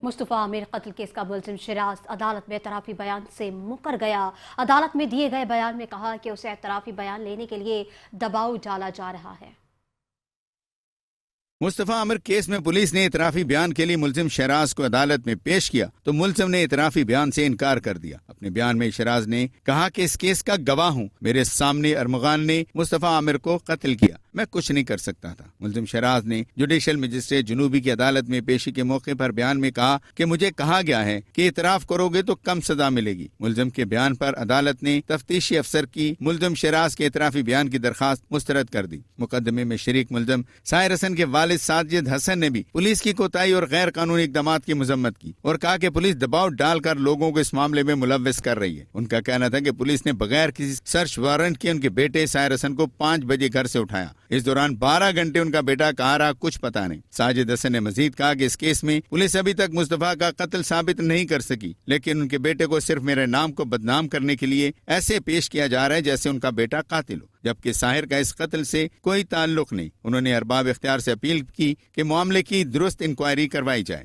مصطفیٰ عامر قتل کیس کا ملزم شیراز عدالت میں اعترافی بیان سے مکر گیا۔ عدالت میں دیے گئے بیان میں کہا کہ اسے اعترافی بیان لینے کے لیے دباؤ ڈالا جا رہا ہے۔ مصطفیٰ عامر کیس میں پولیس نے اعترافی بیان کے لیے ملزم شیراز کو عدالت میں پیش کیا تو ملزم نے اعترافی بیان سے انکار کر دیا۔ اپنے بیان میں شیراز نے کہا کہ اس کیس کا گواہ ہوں، میرے سامنے ارمغان نے مصطفیٰ عامر کو قتل کیا، میں کچھ نہیں کر سکتا تھا۔ ملزم شیراز نے جوڈیشل مجسٹریٹ جنوبی کی عدالت میں پیشی کے موقع پر بیان میں کہا کہ مجھے کہا گیا ہے کہ اعتراف کرو گے تو کم سزا ملے گی۔ ملزم کے بیان پر عدالت نے تفتیشی افسر کی ملزم شیراز کے اعترافی بیان کی درخواست مسترد کر دی۔ مقدمے میں شریک ملزم ساحر حسن کے والد ساجد حسن نے بھی پولیس کی کوتاہی اور غیر قانونی اقدامات کی مذمت کی اور کہا کہ پولیس دباؤ ڈال کر لوگوں کو اس معاملے میں ملوث کر رہی ہے۔ ان کا کہنا تھا کہ پولیس نے بغیر کسی سرچ وارنٹ کے ان کے بیٹے ساحر حسن کو 5 بجے گھر سے اٹھایا۔ اس دوران 12 گھنٹے ان کا بیٹا کہاں رہا کچھ پتہ نہیں۔ ساجد حسن نے مزید کہا کہ اس کیس میں پولیس ابھی تک مصطفیٰ کا قتل ثابت نہیں کر سکی، لیکن ان کے بیٹے کو صرف میرے نام کو بدنام کرنے کے لیے ایسے پیش کیا جا رہا ہے جیسے ان کا بیٹا قاتل ہو، جبکہ ساحر کا اس قتل سے کوئی تعلق نہیں۔ انہوں نے ارباب اختیار سے اپیل کی کہ معاملے کی درست انکوائری کروائی جائے۔